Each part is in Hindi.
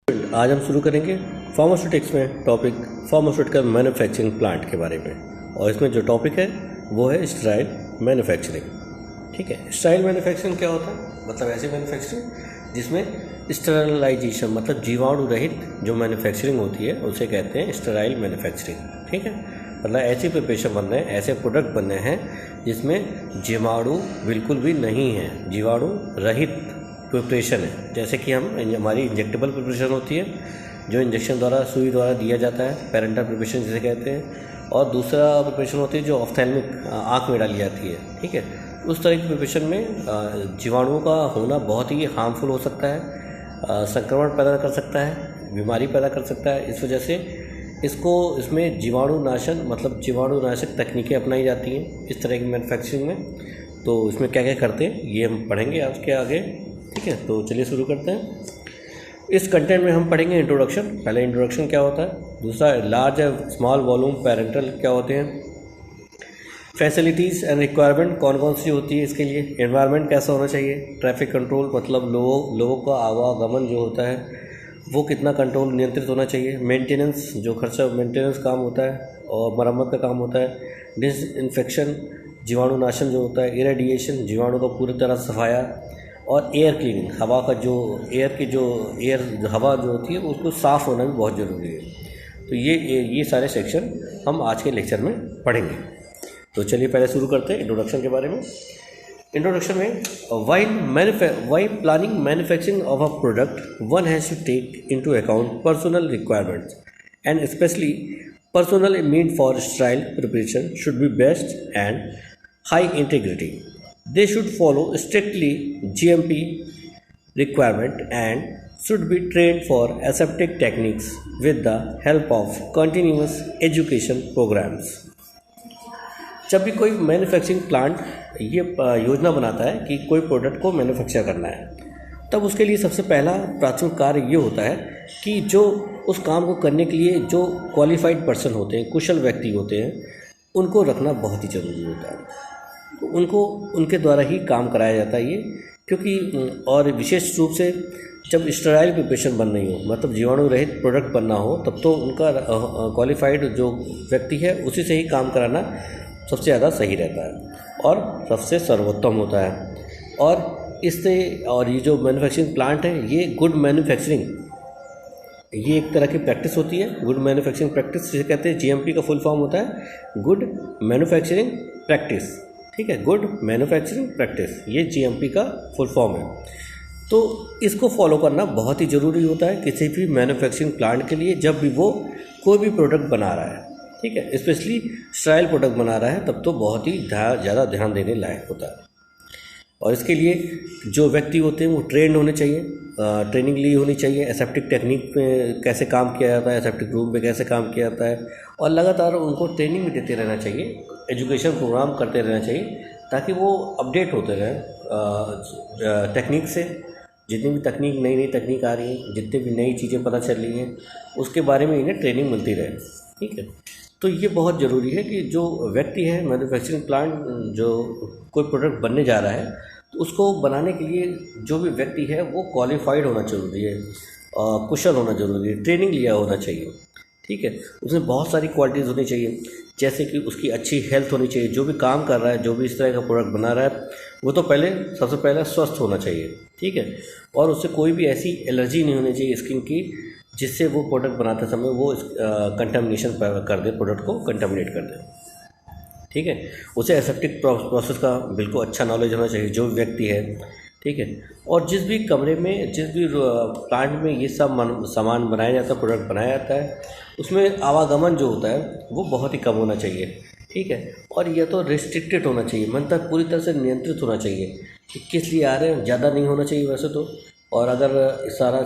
आज हम शुरू करेंगे फार्मास्यूटिक्स में टॉपिक फार्मास्यूटिकल मैन्युफैक्चरिंग प्लांट के बारे में। और इसमें जो टॉपिक है वो है स्टेराइल मैन्युफैक्चरिंग। ठीक है, स्टेराइल मैन्युफैक्चरिंग क्या होता है? मतलब ऐसी मैन्युफैक्चरिंग जिसमें स्टेरलाइजेशन मतलब जीवाणु रहित जो मैन्युफैक्चरिंग होती है उसे कहते हैं स्टेराइल मैन्युफैक्चरिंग। ठीक है, मतलब ऐसी प्रिपरेशन बन रहे हैं, ऐसे प्रोडक्ट बन रहे हैं जिसमें जीवाणु बिल्कुल भी नहीं है, जीवाणु रहित प्रिपरेशन है। जैसे कि हमारी इंजेक्टेबल प्रिपरेशन होती है जो इंजेक्शन द्वारा सुई द्वारा दिया जाता है, पेरेंटल प्रिपरेशन जिसे कहते हैं। और दूसरा प्रिपरेशन होती है जो ऑफ्थेल्मिक आँख में डाली जाती है। ठीक है, उस तरह की प्रिपरेशन में जीवाणुओं का होना बहुत ही हार्मफुल हो सकता है, संक्रमण पैदा कर सकता है, बीमारी पैदा कर सकता है। इस वजह से इसमें जीवाणुनाशन मतलब जीवाणुनाशक तकनीकें अपनाई जाती हैं इस तरह की मैन्युफैक्चरिंग में। तो इसमें क्या क्या करते हैं ये हम पढ़ेंगे आज के आगे। ठीक है, तो चलिए शुरू करते हैं। इस कंटेंट में हम पढ़ेंगे इंट्रोडक्शन। पहले इंट्रोडक्शन क्या होता है, दूसरा लार्ज या स्मॉल वॉल्यूम पेरेंटल क्या होते हैं, फैसिलिटीज़ एंड रिक्वायरमेंट कौन कौन सी होती है इसके लिए, एनवायरनमेंट कैसा होना चाहिए, ट्रैफिक कंट्रोल मतलब लोगों का आवागमन जो होता है वो कितना कंट्रोल नियंत्रित होना चाहिए, मेंटेनेंस जो खर्चा मेंटेनेंस काम होता है और मरम्मत का काम होता है, डिसइंफेक्शन जीवाणुनाशन जो होता है, इरेडिएशन जीवाणु का पूरी तरह सफाया, और एयर क्लीनिंग हवा का जो हवा जो होती है उसको साफ़ होना भी बहुत ज़रूरी है। तो ये सारे सेक्शन हम आज के लेक्चर में पढ़ेंगे। तो चलिए पहले शुरू करते हैं इंट्रोडक्शन के बारे में। इंट्रोडक्शन में while planning manufacturing of a product, one has to take into account personal requirements, and especially personal mean for sterile preparation should be best and high integrity. They should follow strictly GMP requirement and should be trained for aseptic techniques with the help of continuous education programs. जब भी कोई मैन्युफैक्चरिंग प्लांट ये योजना बनाता है कि कोई प्रोडक्ट को मैन्युफैक्चर करना है, तब उसके लिए सबसे पहला प्राथमिक कार्य ये होता है कि जो उस काम को करने के लिए जो क्वालिफाइड पर्सन होते हैं, कुशल व्यक्ति होते हैं, उनको रखना बहुत ही ज़रूरी होता है। तो उनको उनके द्वारा ही काम कराया जाता है ये, क्योंकि और विशेष रूप से जब स्टेराइल प्रिपरेशन बन रही हो मतलब जीवाणु रहित प्रोडक्ट बनना हो, तब तो उनका क्वालिफाइड जो व्यक्ति है उसी से ही काम कराना सबसे ज़्यादा सही रहता है और सबसे सर्वोत्तम होता है। और ये जो मैन्युफैक्चरिंग प्लांट है ये गुड मैन्युफैक्चरिंग ये एक तरह की प्रैक्टिस होती है। गुड मैन्युफैक्चरिंग प्रैक्टिस जिसे कहते हैं, जीएमपी का फुल फॉर्म होता है गुड मैन्युफैक्चरिंग प्रैक्टिस। ठीक है, गुड मैन्युफैक्चरिंग प्रैक्टिस ये जीएमपी का फुल फॉर्म है। तो इसको फॉलो करना बहुत ही ज़रूरी होता है किसी भी मैन्युफैक्चरिंग प्लांट के लिए, जब भी वो कोई भी प्रोडक्ट बना रहा है। ठीक है, स्पेशली स्टेराइल प्रोडक्ट बना रहा है तब तो बहुत ही ज़्यादा ध्यान देने लायक होता है। और इसके लिए जो व्यक्ति होते हैं वो ट्रेंड होने चाहिए, ट्रेनिंग ली होनी चाहिए, एसेप्टिक टेक्निक में कैसे काम किया जाता है, एसेप्टिक रूम में कैसे काम किया जाता है, और लगातार उनको ट्रेनिंग भी देते रहना चाहिए, एजुकेशन प्रोग्राम करते रहना चाहिए ताकि वो अपडेट होते रहें टेक्निक से। जितनी भी नई तकनीक आ रही है, जितनी भी नई चीज़ें पता चल रही हैं उसके बारे में इन्हें ट्रेनिंग मिलती रहे। ठीक है, तो ये बहुत ज़रूरी है कि जो व्यक्ति है मैन्युफैक्चरिंग प्लांट जो कोई प्रोडक्ट बनने जा रहा है तो उसको बनाने के लिए जो भी व्यक्ति है वो क्वालिफाइड होना ज़रूरी है, कुशल होना ज़रूरी है, ट्रेनिंग लिया होना चाहिए। ठीक है, उसमें बहुत सारी क्वालिटीज़ होनी चाहिए, जैसे कि उसकी अच्छी हेल्थ होनी चाहिए। जो भी काम कर रहा है, जो भी इस तरह का प्रोडक्ट बना रहा है वो तो सबसे पहले स्वस्थ होना चाहिए। ठीक है, और उससे कोई भी ऐसी एलर्जी नहीं होनी चाहिए स्किन की जिससे वो प्रोडक्ट बनाते समय वो कंटामिनेशन कर दे, प्रोडक्ट को कंटामिनेट कर दे। ठीक है, उसे एसेप्टिक प्रोसेस का बिल्कुल अच्छा नॉलेज होना चाहिए जो व्यक्ति है। ठीक है, और जिस भी कमरे में जिस भी प्लांट में ये सब सामान बनाया जाता है, प्रोडक्ट बनाया जाता है, उसमें आवागमन जो होता है वो बहुत ही कम होना चाहिए। ठीक है, और यह तो रिस्ट्रिक्टेड होना चाहिए, मतलब पूरी तरह से नियंत्रित होना चाहिए कि किस लिए आ रहे हैं, ज़्यादा नहीं होना चाहिए वैसे तो। और अगर सारा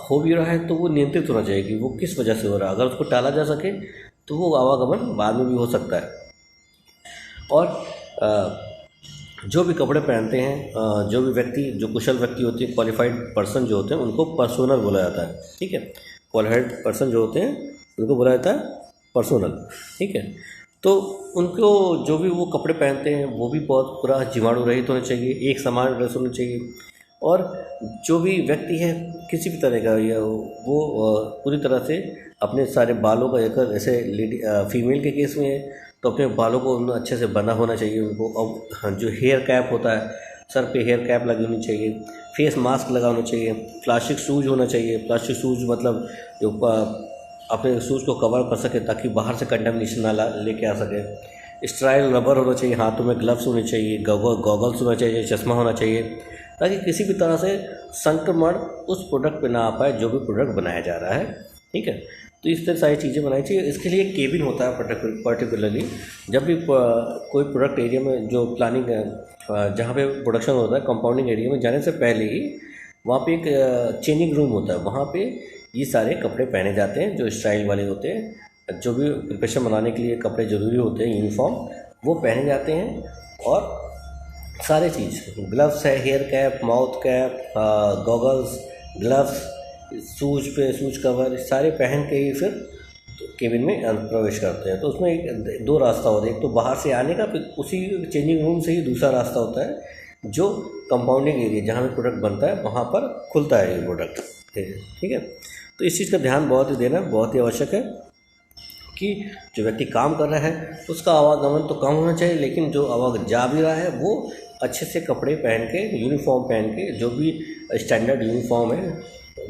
हो भी रहा है तो वो नियंत्रित होना चाहिए कि वो किस वजह से हो रहा है। अगर उसको टाला जा सके तो वो आवागमन बाद में भी हो सकता है। और जो भी कपड़े पहनते हैं, जो भी व्यक्ति जो कुशल व्यक्ति होते हैं, क्वालिफाइड पर्सन जो होते हैं उनको पर्सोनल बोला जाता है। ठीक है, क्वालिफाइड पर्सन जो होते हैं उनको बोला जाता है पर्सोनल। ठीक है, तो उनको जो भी वो कपड़े पहनते हैं वो भी बहुत पूरा जीवाणु रहित होना चाहिए, एक समान ड्रेस होनी चाहिए। और जो भी व्यक्ति है किसी भी तरह का या वो पूरी तरह से अपने सारे बालों का अगर ऐसे फीमेल के केस में है तो अपने बालों को अच्छे से बना होना चाहिए उनको। और जो हेयर कैप होता है, सर पे हेयर कैप लगी होनी चाहिए, फेस मास्क लगा होना चाहिए, प्लास्टिक शूज होना चाहिए। प्लास्टिक शूज मतलब जो अपने शूज़ को कवर कर सके ताकि बाहर से कंटामिनेशन ना लेके आ सके। स्टेराइल रबर होना चाहिए, हाथों में ग्लव्स होने चाहिए, गॉगल्स होना चाहिए, चश्मा होना चाहिए, ताकि किसी भी तरह से संक्रमण उस प्रोडक्ट पे ना आ पाए जो भी प्रोडक्ट बनाया जा रहा है। ठीक है, तो इस तरह सारी चीज़ें बनानी चाहिए। इसके लिए एक केबिन होता है पर्टिकुलरली। जब भी कोई प्रोडक्ट एरिया में जो प्लानिंग जहाँ पे प्रोडक्शन होता है, कंपाउंडिंग एरिया में जाने से पहले ही वहाँ पे एक चेंजिंग रूम होता है। वहाँ पे ये सारे कपड़े पहने जाते हैं जो स्टाइल वाले होते हैं, जो भी प्रिपरेशन बनाने के लिए कपड़े ज़रूरी होते हैं, यूनिफॉर्म वो पहने जाते हैं। और सारे चीज़, ग्लव्स है, hair cap, mouth cap, goggles, gloves, shoes cover, सारे पहन के ही फिर केबिन में प्रवेश करते हैं। तो उसमें एक दो रास्ता होता है, एक तो बाहर से आने का, फिर उसी चेंजिंग रूम से ही दूसरा रास्ता होता है जो कंपाउंडिंग एरिया जहाँ पे प्रोडक्ट बनता है वहाँ पर खुलता है ये प्रोडक्ट। ठीक है, तो इस चीज़ का ध्यान बहुत ही देना बहुत ही आवश्यक है कि जो व्यक्ति काम कर रहा है उसका आवागमन तो कम होना चाहिए, लेकिन जो आवाग जा भी रहा है वो अच्छे से कपड़े पहन के, यूनिफॉर्म पहन के, जो भी स्टैंडर्ड यूनिफॉर्म है,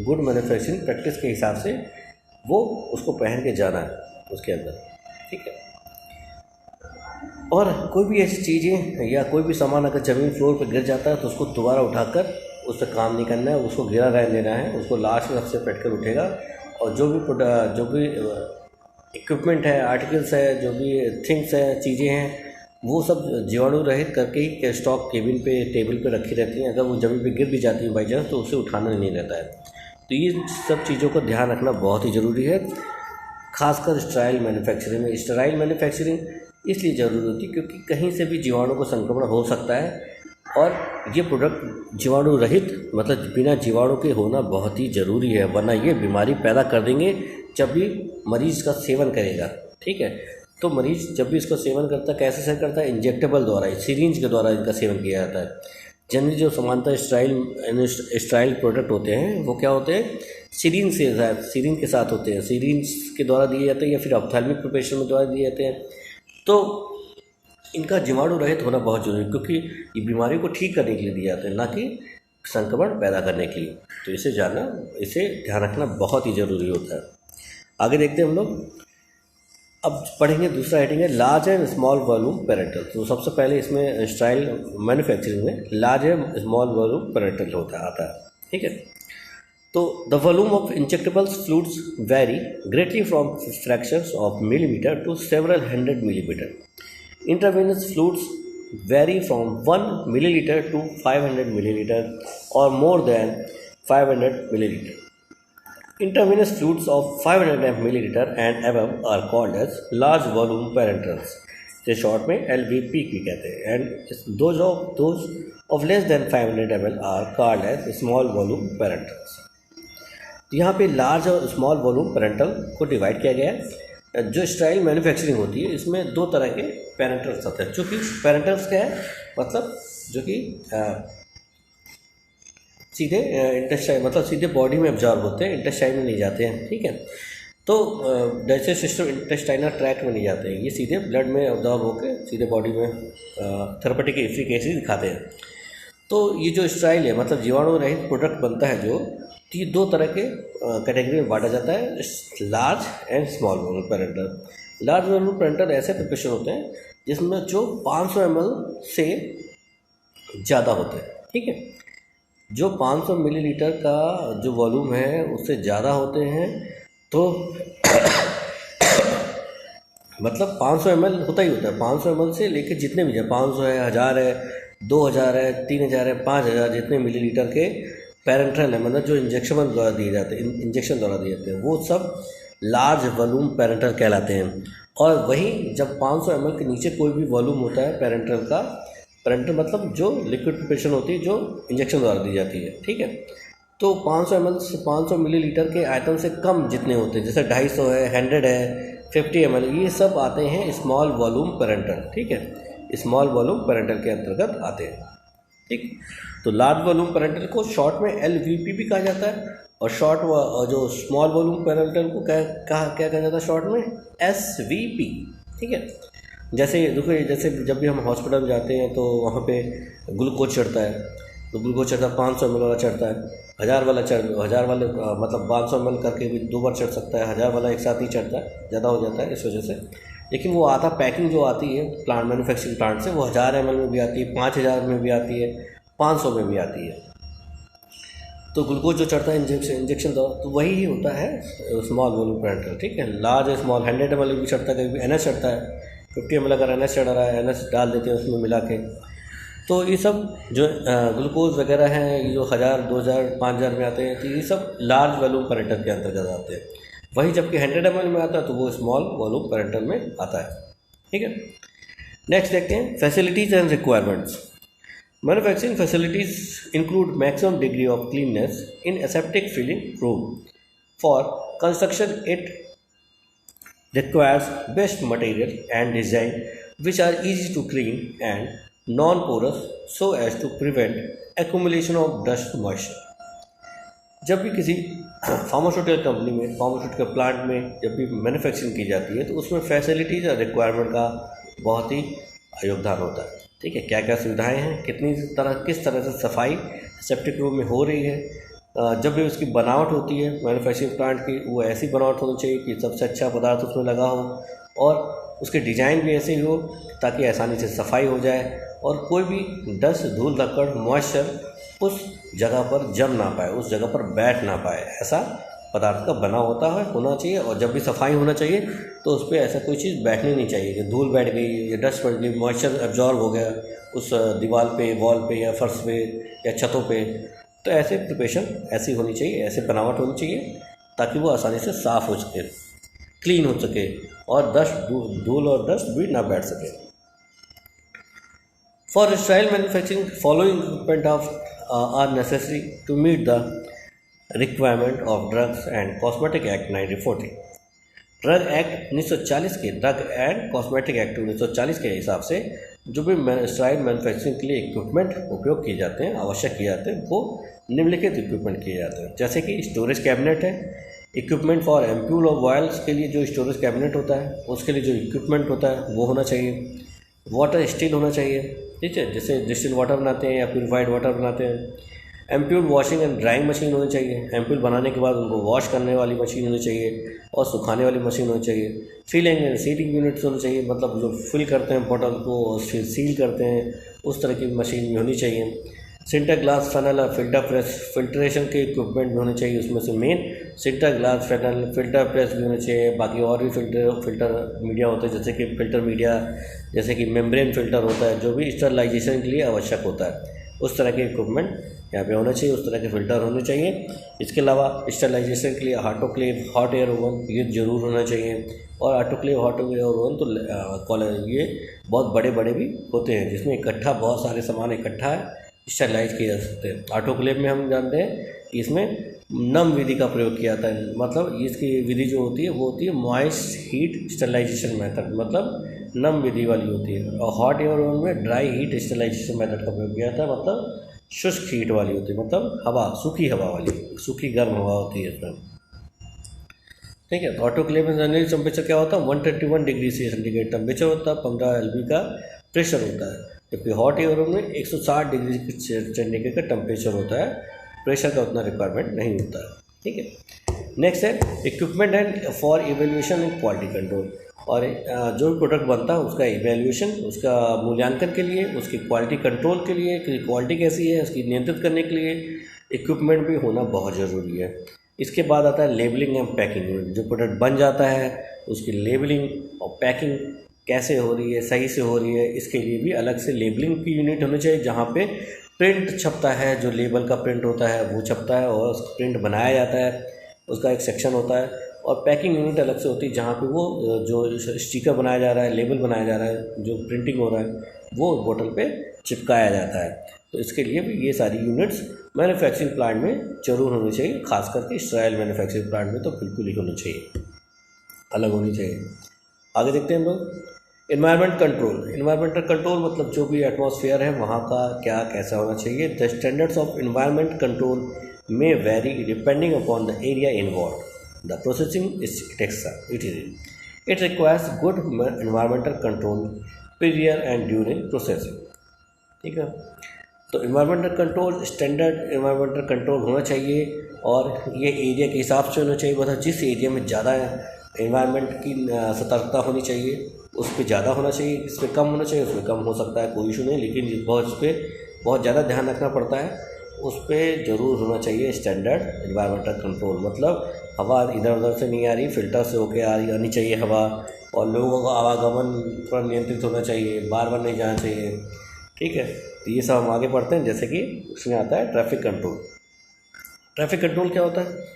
गुड मैन्युफैक्चरिंग प्रैक्टिस के हिसाब से वो उसको पहन के जाना है उसके अंदर। ठीक है, और कोई भी ऐसी चीज़ें या कोई भी सामान अगर ज़मीन फ्लोर पर गिर जाता है तो उसको दोबारा उठाकर उस पर काम नहीं करना है, उसको गिरा रहने देना है, उसको लास्ट में सबसे बैठ कर उठेगा। और जो भी इक्विपमेंट है, आर्टिकल्स है, जो भी थिंग्स हैं, चीज़ें हैं, वो सब जीवाणु रहित करके ही स्टॉक केबिन पे, टेबल पे रखी रहती हैं। अगर वो ज़मीन पे गिर भी जाती हैं बाई चांस तो उसे उठाना नहीं रहता है। तो ये सब चीज़ों का ध्यान रखना बहुत ही ज़रूरी है, खासकर स्टेराइल मैन्युफैक्चरिंग में। स्टेराइल मैन्युफैक्चरिंग इसलिए ज़रूरी होती है क्योंकि कहीं से भी जीवाणु को संक्रमण हो सकता है, और ये प्रोडक्ट जीवाणु रहित मतलब बिना जीवाणु के होना बहुत ही ज़रूरी है, वरना ये बीमारी पैदा कर देंगे जब भी मरीज़ का सेवन करेगा। ठीक है, तो मरीज़ जब भी इसका सेवन करता है, कैसे से करता है? इंजेक्टेबल द्वारा, सिरिंज के द्वारा इनका सेवन किया जाता है। जनरली जो सामान्यतः स्टेराइल प्रोडक्ट होते हैं वो क्या होते हैं? सिरिंज के साथ होते हैं, सिरिंज के द्वारा दिए जाते हैं या फिर ऑप्थेल्मिक प्रिपरेशन में द्वारा दिए जाते हैं। तो इनका जीवाणु रहित होना बहुत जरूरी है क्योंकि ये बीमारी को ठीक करने के लिए दिए जाते हैं, ना कि संक्रमण पैदा करने के लिए। तो इसे ध्यान रखना बहुत ही ज़रूरी होता है। आगे देखते हैं हम लोग। अब पढ़ेंगे दूसरा हेडिंग है large and small volume parenteral. तो सबसे पहले इसमें स्टाइल मैन्युफैक्चरिंग में large and small volume parenteral आता है। ठीक है, तो the volume of injectables fluids vary greatly from fractions of millimetre to several 100 millimetre. Intravenous fluids vary from 1 milliliter to 500 milliliter or more than 500 milliliter. Intravenous fluids of 500 milliliter and above are called as large volume parenterals, जिसे शॉर्ट में LVP भी कहते हैं, and those of less than 500 ml are called as small volume parenterals. यहाँ पे लार्ज और स्मॉल वॉल्यूम पेरेंटल को डिवाइड किया गया है। जो स्टेराइल मैन्युफैक्चरिंग होती है इसमें दो तरह के पेरेंटल्स आते हैं। जो कि पेरेंटल्स क्या है, मतलब जो कि सीधे इंटेस्टाइन मतलब सीधे बॉडी में एब्जॉर्ब होते हैं, इंटेस्टाइन में नहीं जाते हैं। ठीक है, तो डाइजेस्टिव सिस्टम इंटेस्टाइनल ट्रैक्ट में नहीं जाते हैं, ये सीधे ब्लड में एब्जॉर्ब होकर सीधे बॉडी में थेरेपेटिक एफिकेसी दिखाते हैं। तो ये जो स्टेराइल है मतलब जीवाणु रहित प्रोडक्ट बनता है जो, तो ये दो तरह के कैटेगरी में बांटा जाता है, large and small volume parental. Large volume parental ऐसे प्रिपरेशन होते हैं जिसमें जो 500 ml से ज़्यादा होते हैं। ठीक है, जो 500 मिलीलीटर का जो वॉल्यूम है उससे ज़्यादा होते हैं तो मतलब 500 ml होता ही होता है। 500 ml से लेके जितने भी 500 है, 1000 है, 2000 है, 3000 है, 5000 जितने मिलीलीटर के पेरेंटल है, मतलब जो इंजेक्शन द्वारा दिए जाते हैं वो सब लार्ज वॉल्यूम पेरेंटल कहलाते हैं। और वहीं जब 500 ml के नीचे कोई भी वॉल्यूम होता है पेरेंटल का, पेरेंटल मतलब जो लिक्विड प्रिपरेशन होती है जो इंजेक्शन द्वारा दी जाती है। ठीक है, तो 500 ml से 500 मिलीलीटर के आइटम से कम जितने होते हैं, जैसे 250 है, 100 है, 50 ml, ये सब आते हैं स्मॉल वॉल्यूम पेरेंटल। ठीक है, स्मॉल वॉल्यूम पेरेंटल के अंतर्गत आते हैं। ठीक, तो लार्ज वॉल्यूम पेरेंटल को शॉर्ट में LVP भी कहा जाता है और शॉर्ट जो स्मॉल वॉल्यूम पैरामीटर को क्या कहा जाता है शॉर्ट में, SVP। ठीक है, जैसे देखो, जैसे जब भी हम हॉस्पिटल में जाते हैं तो वहाँ पे ग्लूकोज चढ़ता है, तो ग्लूकोज चढ़ता है 500 ml वाला चढ़ता है, 1000 वाला मतलब 500 ml करके भी 2 बार चढ़ सकता है, 1000 वाला एक साथ ही चढ़ता है, ज़्यादा हो जाता है इस वजह से। लेकिन वो आता पैकिंग जो आती है प्लांट मैन्युफैक्चरिंग प्लांट से, वो 1000 ml में भी आती है, 5000 में भी आती है, 500 में भी आती है। तो ग्लूकोज जो चढ़ता है इंजेक्शन दवा, तो वही होता है स्मॉल वॉल्यूम पैरामीटर। ठीक है, लार्ज स्मॉल 100 ml भी चढ़ता है, कभी NS चढ़ता है, 50 ml अगर NS चढ़ रहा है, NS डाल देते हैं उसमें मिला के। तो ये सब जो ग्लूकोज वगैरह हैं, ये जो 1000, 2000, 5000 में आते हैं, तो ये सब लार्ज वॉल्यूम पैरामीटर के अंतर्गत आते हैं। वही जबकि 100 ml में आता है तो वो स्मॉल वॉल्यूम पैरामीटर में आता है। ठीक है, नेक्स्ट देखते हैं facilities and requirements. Manufacturing facilities include maximum degree of cleanness in aseptic filling room for construction. It requires best material and design which are easy to clean and non-porous so as to prevent accumulation of dust moisture। जब भी किसी फार्मास्यूटिकल कंपनी में, फार्मास्यूटिकल प्लांट में जब भी मैन्युफैक्चरिंग की जाती है तो उसमें फैसिलिटीज़ और रिक्वायरमेंट का बहुत ही योगदान होता है। ठीक है, क्या क्या सुविधाएं हैं, किस तरह से सफाई सेप्टिक रूम में हो रही है, जब भी उसकी बनावट होती है मैन्युफैक्चरिंग प्लांट की, वो ऐसी बनावट होनी चाहिए कि सबसे अच्छा पदार्थ उसमें लगा हो, और उसके डिज़ाइन भी ऐसे ही हो ताकि आसानी से सफाई हो जाए और कोई भी डस्ट, धूल, धक्कड़, मॉइस्चर उस जगह पर जम ना पाए, उस जगह पर बैठ ना पाए, ऐसा पदार्थ का बना होना चाहिए। और जब भी सफाई होना चाहिए तो उस पर ऐसा कोई चीज़ बैठनी नहीं चाहिए कि धूल बैठ गई या डस्ट बैठ गई, मॉइस्चर एब्जॉर्ब हो गया उस दीवार पे, वॉल पे या फर्श पे या छतों पे। तो ऐसे प्रिपरेशन ऐसी होनी चाहिए, ऐसे बनावट होनी चाहिए ताकि वो आसानी से साफ़ हो सके, क्लीन हो सके और धूल और डस्ट भी ना बैठ सके। For sterile manufacturing following equipment are necessary to meet the requirement of drugs and cosmetic act 1940। Drug act 1940 के ड्रग एंड कॉस्मेटिक एक्ट 1940 के हिसाब से जो भी स्टाइल मैन्युफैक्चरिंग के लिए इक्विपमेंट उपयोग किए जाते हैं, आवश्यक किए जाते हैं, वो निम्नलिखित इक्विपमेंट किए जाते हैं। जैसे कि स्टोरेज कैबिनेट है, equipment for ampoule of oils के लिए जो स्टोरेज कैबिनेट होता है उसके लिए जो इक्विपमेंट होता है वो होना चाहिए। वाटर स्टील होना चाहिए, ठीक है, जैसे डिस्टिल वाटर बनाते हैं या प्यूरिफाइड वाटर बनाते हैं। Ampoule washing and drawing machine होनी चाहिए, एम्प्यूल बनाने के बाद उनको वॉश करने वाली मशीन होनी चाहिए और सुखाने वाली मशीन होनी चाहिए। फिलिंग एंड सीलिंग यूनिट्स होने चाहिए, मतलब जो फिल करते हैं बॉटल को और फिर सील करते हैं उस तरह की मशीन भी होनी चाहिए। सिंटर ग्लास फनल और फिल्टर प्रेस, फिल्ट्रेशन के इक्विपमेंट भी होने चाहिए, उसमें से main sinter glass funnel, filter press भी होने चाहिए। बाकी और भी फिल्टर मीडिया होते हैं, जैसे कि फिल्टर मीडिया, जैसे कि मेम्ब्रेन फिल्टर होता है जो भी स्टरलाइजेशन के लिए आवश्यक होता है, उस तरह के इक्विपमेंट यहाँ पे होना चाहिए, उस तरह के फ़िल्टर होने चाहिए। इसके अलावा स्टरलाइजेशन के लिए ऑटोक्लेव हॉट एयर ओवन ये ज़रूर होना चाहिए। और ऑटोक्लेव हॉट एयर ओवन तो ये बहुत बड़े बड़े भी होते हैं जिसमें इकट्ठा बहुत सारे सामान इकट्ठा स्टरलाइज किए जा सकते हैं। ऑटोक्लेव में हम जानते हैं कि इसमें नम विधि का प्रयोग किया जाता है, मतलब इसकी विधि जो होती है वो होती है मॉइस्ट हीट स्टरलाइजेशन मेथड, मतलब नम विधि वाली होती है। और हॉट एयर ओवन में ड्राई हीट स्टरलाइजेशन मेथड का प्रयोग किया जाता है, मतलब शुष्क हीट वाली होती है, मतलब हवा, सूखी हवा वाली, सूखी गर्म हवा होती है इसमें। ठीक है, तो ऑटोक्लेव में जनरली टेम्परेचर क्या होता है 121 डिग्री सेंटीग्रेड टेम्परेचर होता है, 15 LB का प्रेशर होता है। जबकि हॉट एयर में 160 डिग्री सेंटीग्रेड का टेम्परेचर होता है, प्रेशर का उतना रिक्वायरमेंट नहीं होता है। ठीक है, नेक्स्ट है equipment and for evaluation and quality control. और जो भी प्रोडक्ट बनता है उसका इवेल्यूएशन, उसका मूल्यांकन के लिए, उसकी क्वालिटी कंट्रोल के लिए कि क्वालिटी कैसी है उसकी नियंत्रित करने के लिए इक्विपमेंट भी होना बहुत ज़रूरी है। इसके बाद आता है लेबलिंग एंड पैकिंग। जो प्रोडक्ट बन जाता है उसकी लेबलिंग और पैकिंग कैसे हो रही है, सही से हो रही है, इसके लिए भी अलग से लेबलिंग की यूनिट होनी चाहिए जहाँ पे प्रिंट छपता है, जो लेबल का प्रिंट होता है वो छपता है और उसका प्रिंट बनाया जाता है, उसका एक सेक्शन होता है। और पैकिंग यूनिट अलग से होती है जहाँ पे वो जो स्टिकर बनाया जा रहा है, लेबल बनाया जा रहा है, जो प्रिंटिंग हो रहा है वो बोतल पे चिपकाया जाता है। तो इसके लिए भी ये सारी यूनिट्स मैन्युफैक्चरिंग प्लांट में जरूर होनी चाहिए, खास करके स्टाइल मैन्युफैक्चरिंग प्लांट में तो बिल्कुल ही होनी चाहिए, अलग होनी चाहिए। आगे देखते हैं हम लोग एनवायरनमेंट कंट्रोल। एनवायरमेंटल कंट्रोल मतलब जो भी एटमॉस्फेयर है वहाँ का क्या कैसा होना चाहिए। The standards of environment control may vary depending upon the area involved, the processing it requires good environmental control prior and during processing. ठीक है, तो environmental control standard environmental control होना चाहिए और ये एरिया के हिसाब से होना चाहिए, मतलब जिस एरिया में ज़्यादा इन्वायरमेंट की सतर्कता होनी चाहिए उस पर ज़्यादा होना चाहिए, इस पर कम होना चाहिए उस पर कम हो सकता है, कोई इशू नहीं, लेकिन बहुत उस पर बहुत ज़्यादा ध्यान रखना पड़ता है, उस पर ज़रूर होना चाहिए स्टैंडर्ड इन्वायरमेंटल कंट्रोल। मतलब हवा इधर उधर से नहीं आ रही, फिल्टर से होके आनी चाहिए हवा, और लोगों का आवागमन थोड़ा नियंत्रित होना चाहिए, बार बार नहीं जाना चाहिए। ठीक है, तो ये सब हम आगे पढ़ते हैं। जैसे कि उसमें आता है ट्रैफिक कंट्रोल। ट्रैफिक कंट्रोल क्या होता है?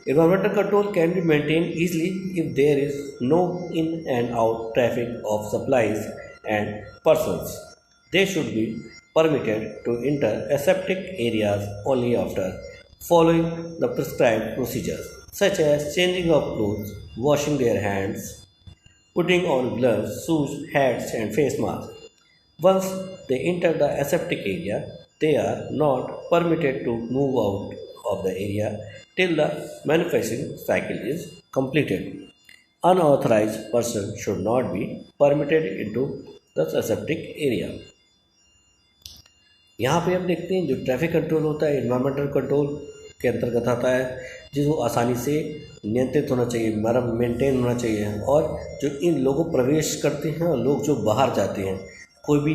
Environmental control can be maintained easily if there is no in and out traffic of supplies and persons. They should be permitted to enter aseptic areas only after following the prescribed procedures, such as changing of clothes, washing their hands, putting on gloves, shoes, hats, and face masks. Once they enter the aseptic area, they are not permitted to move out of the area till the manufacturing cycle is completed. Unauthorized person should not be permitted into the aseptic area. यहाँ पे हम देखते हैं जो ट्रैफिक कंट्रोल होता है इन्वायरमेंटल कंट्रोल के अंतर्गत आता है, जिसको आसानी से नियंत्रित होना चाहिए, मेंटेन होना चाहिए, और जो इन लोगों प्रवेश करते हैं और लोग जो बाहर जाते हैं, कोई भी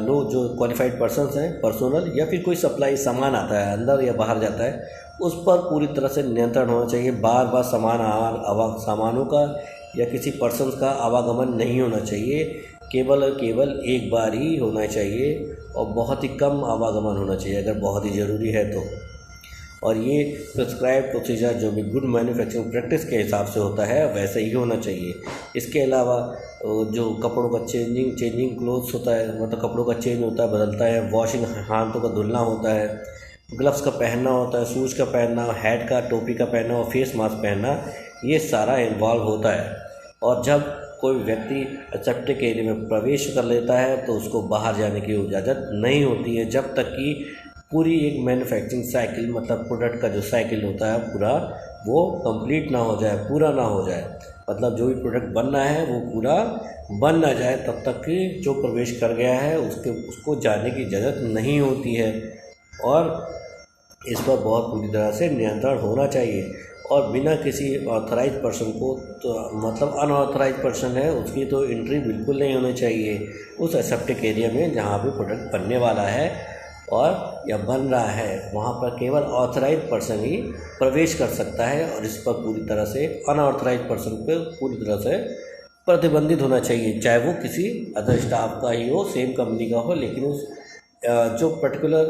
लोग जो क्वालिफाइड पर्सन्स हैं, पर्सोनल या फिर कोई सप्लाई सामान आता है अंदर या बाहर जाता है, उस पर पूरी तरह से नियंत्रण होना चाहिए। बार बार सामानों का या किसी पर्सन्स का आवागमन नहीं होना चाहिए, केवल और केवल एक बार ही होना चाहिए और बहुत ही कम आवागमन होना चाहिए अगर बहुत ही ज़रूरी है तो। और ये प्रिस्क्राइब प्रोसीजर जो भी गुड मैन्युफैक्चरिंग प्रैक्टिस के हिसाब से होता है वैसे ही होना चाहिए। इसके अलावा जो कपड़ों का चेंजिंग क्लोथ्स होता है, मतलब कपड़ों का चेंज होता है, बदलता है, वॉशिंग हाथों का धुलना होता है, ग्लव्स का पहनना होता है, शूज़ का पहनना, हैट का टोपी का पहनना और फेस मास्क पहनना, ये सारा इन्वॉल्व होता है। और जब कोई व्यक्ति एसेप्टिक एरिया में प्रवेश कर लेता है तो उसको बाहर जाने की इजाज़त नहीं होती है जब तक कि पूरी एक मैन्युफैक्चरिंग साइकिल, मतलब प्रोडक्ट का जो साइकिल होता है पूरा, वो कंप्लीट ना हो जाए, पूरा ना हो जाए। मतलब जो भी प्रोडक्ट बनना है वो पूरा बन ना जाए तब तक कि जो प्रवेश कर गया है उसको जाने की इजाज़त नहीं होती है। और इस पर बहुत पूरी तरह से नियंत्रण होना चाहिए और बिना किसी ऑथराइज पर्सन को, तो मतलब अनऑथराइज पर्सन है उसकी तो एंट्री बिल्कुल नहीं होनी चाहिए उस एसेप्टिक एरिया में जहाँ भी प्रोडक्ट बनने वाला है और या बन रहा है, वहाँ पर केवल ऑथराइज पर्सन ही प्रवेश कर सकता है। और इस पर पूरी तरह से अनऑथराइज पर्सन पे पूरी तरह से प्रतिबंधित होना चाहिए, चाहे वो किसी अदर स्टाफ का ही हो, सेम कंपनी का हो, लेकिन उस जो पर्टिकुलर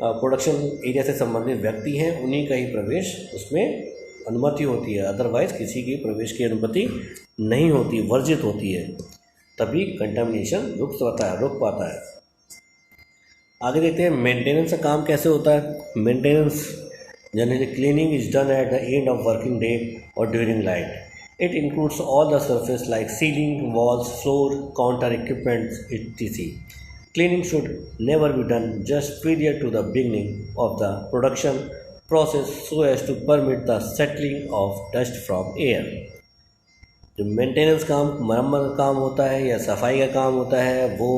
प्रोडक्शन एरिया से संबंधित व्यक्ति हैं उन्हीं का ही प्रवेश उसमें अनुमति होती है, अदरवाइज़ किसी की प्रवेश की अनुमति नहीं होती, वर्जित होती है, तभी कंटामिनेशन रुक पाता है। आगे देखते हैं मेंटेनेंस का काम कैसे होता है। Maintenance generally cleaning is done at the end of working day और during night. It includes all the surface like ceiling, walls, floor, counter equipments etc. Cleaning should never be done just prior to the beginning of the production process so as to permit the settling of dust from air. जो मेंटेनेंस काम, मरम्मत का काम होता है या सफाई का काम होता है वो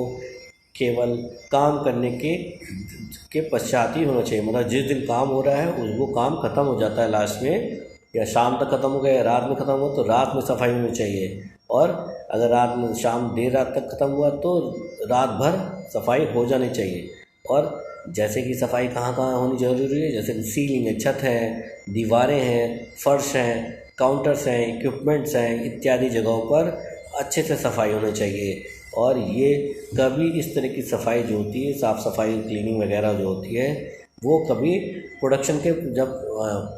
केवल काम करने के पश्चात ही होना चाहिए। मतलब जिस दिन काम हो रहा है वो काम ख़त्म हो जाता है लास्ट में, या शाम तक ख़त्म हो गया या रात में ख़त्म हुआ तो रात में सफाई होनी चाहिए, और अगर रात में शाम देर रात तक ख़त्म हुआ तो रात भर सफाई हो जानी चाहिए। और जैसे कि सफाई कहाँ कहाँ होनी ज़रूरी है, जैसे सीलिंग है, छत है, दीवारें हैं, फर्श हैं, काउंटर्स हैं, इक्विपमेंट्स हैं, इत्यादि जगहों पर अच्छे से सफाई होनी चाहिए। और ये कभी इस तरह की सफाई जो होती है, साफ़ सफाई क्लीनिंग वगैरह जो होती है, वो कभी प्रोडक्शन के जब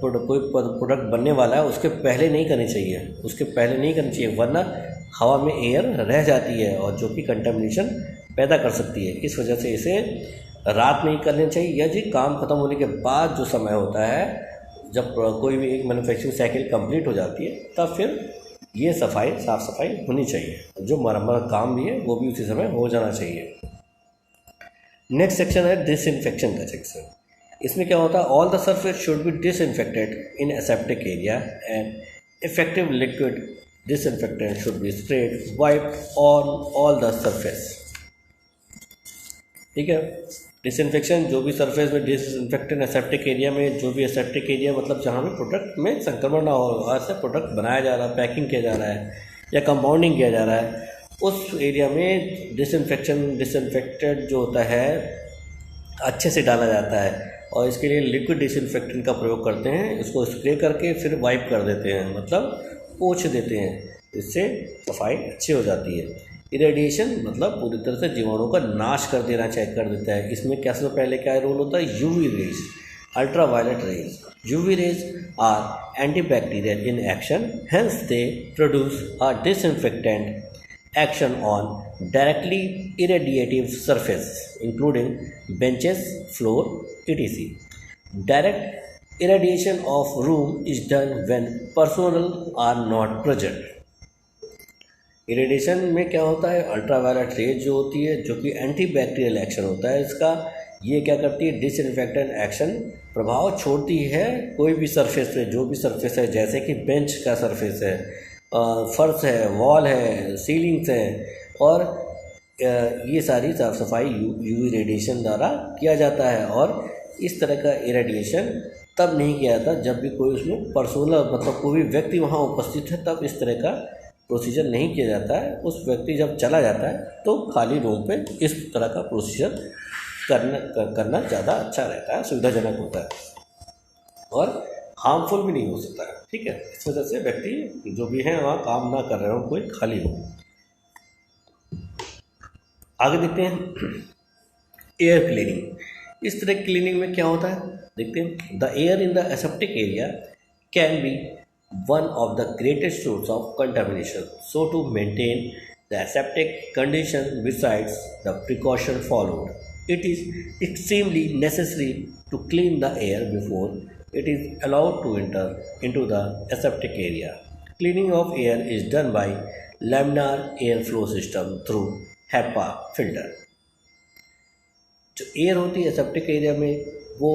कोई प्रोडक्ट बनने वाला है उसके पहले नहीं करनी चाहिए, वरना हवा में एयर रह जाती है और जो कि कंटामिनेशन पैदा कर सकती है। इस वजह से इसे रात में ही कर लेना चाहिए, या जी काम ख़त्म होने के बाद जो समय होता है जब कोई भी एक मैन्युफैक्चरिंग साइकिल कंप्लीट हो जाती है तब फिर ये साफ़ सफाई होनी चाहिए। जो मरम्मत काम भी है वो भी उसी समय हो जाना चाहिए। नेक्स्ट सेक्शन है डिसइंफेक्शन का सेक्शन। इसमें क्या होता है, all the surface should be disinfected in aseptic area and effective liquid disinfectant should be spread wipe on all the surface. ठीक है, डिसइंफेक्शन जो भी सरफेस में डिसइंफेक्टेंट एसेप्टिक एरिया में, जो भी एसेप्टिक एरिया मतलब जहाँ भी प्रोडक्ट में संक्रमण ना हो, ऐसे प्रोडक्ट बनाया जा रहा है, पैकिंग किया जा रहा है या कंपाउंडिंग किया जा रहा है, उस एरिया में डिसइंफेक्टेड जो होता है अच्छे से डाला जाता है और इसके लिए लिक्विड डिसइंफेक्टेंट का प्रयोग करते हैं। इसको स्प्रे करके फिर वाइप कर देते हैं, मतलब पोंछ देते हैं, इससे सफाई अच्छी हो जाती है। इरेडिएशन मतलब पूरी तरह से जीवाणु का नाश कर देना कर देता है। इसमें क्या सबसे पहले क्या रोल होता है, UV rays, ultraviolet rays. UV rays are antibacterial in action, hence they produce a disinfectant action on directly irradiative surface including benches, floor, etc. Direct irradiation of room is done when personnel are not present. Irradiation में क्या होता है, अल्ट्रावायलेट रेज जो होती है, जो कि एंटीबैक्टीरियल एक्शन होता है इसका, ये क्या करती है, डिसइंफेक्टेंट एक्शन प्रभाव छोड़ती है कोई भी सरफेस पे, जो भी सरफेस है, जैसे कि बेंच का सरफेस है, फर्श है, वॉल है, सीलिंग्स है, और ये सारी साफ सफाई यूवी रेडिएशन द्वारा किया जाता है। और इस तरह का इरेडिएशन तब नहीं किया जाता जब भी कोई उसमें पर्सनल मतलब कोई भी व्यक्ति वहाँ उपस्थित है, तब इस तरह का प्रोसीजर नहीं किया जाता है। उस व्यक्ति जब चला जाता है तो खाली रूम पे इस तरह का प्रोसीजर करना ज़्यादा अच्छा रहता है, सुविधाजनक होता है और हार्मफुल भी नहीं हो सकता है। ठीक है, इस वजह से व्यक्ति जो भी हैं वहाँ काम ना कर रहे हो, कोई खाली हो। आगे देखते हैं एयर क्लीनिंग। इस तरह क्लीनिंग में क्या होता है, देखते हैं। The air in the aseptic area can be one of the greatest source of contamination, so to maintain the aseptic condition besides the precaution followed, it is extremely necessary to clean the air before it is allowed to enter into the aseptic area. Cleaning of air is done by laminar airflow system through HEPA filter. जो एयर होती है एसेप्टिक एरिया में, वो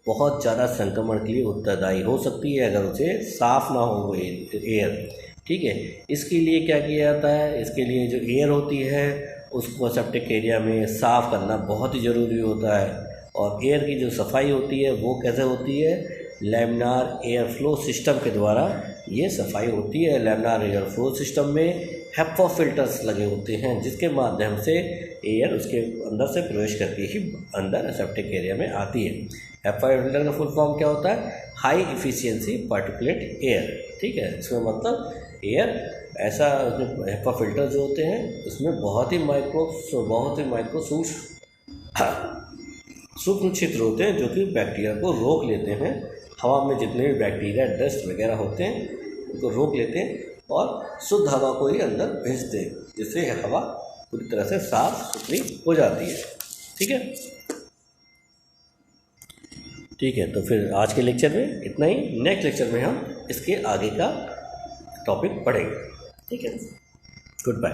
बहुत ज़्यादा संक्रमण के लिए उत्तरदायी हो सकती है अगर उसे साफ़ ना हो वो एयर। ठीक है, इसके लिए क्या किया जाता है, इसके लिए जो एयर होती है उसको एसेप्टिक एरिया में साफ़ करना बहुत ही ज़रूरी होता है। और एयर की जो सफाई होती है वो कैसे होती है, लैमिनार एयर फ्लो सिस्टम के द्वारा ये सफाई होती है। लैमिनार एयर फ्लो सिस्टम में हेपा फिल्टर्स लगे होते हैं जिसके माध्यम से एयर उसके अंदर से प्रवेश करके ही अंदर एसेप्टिक एरिया में आती है। हेपा फिल्टर का फुल फॉर्म क्या होता है, हाई इफिशियंसी पार्टिकुलेट एयर। ठीक है, इसमें मतलब एयर ऐसा, हेपा फिल्टर जो होते हैं उसमें बहुत ही माइक्रो सूक्ष्म छिद्र होते हैं जो कि बैक्टीरिया को रोक लेते हैं। हवा में जितने भी बैक्टीरिया, डस्ट वगैरह होते हैं उनको रोक लेते हैं और शुद्ध हवा को ही अंदर भेजते हैं, जिससे हवा पूरी तरह से साफ सुथरी हो जाती है। ठीक है, तो फिर आज के लेक्चर में इतना ही। नेक्स्ट लेक्चर में हम इसके आगे का टॉपिक पढ़ेंगे। ठीक है, गुड बाय।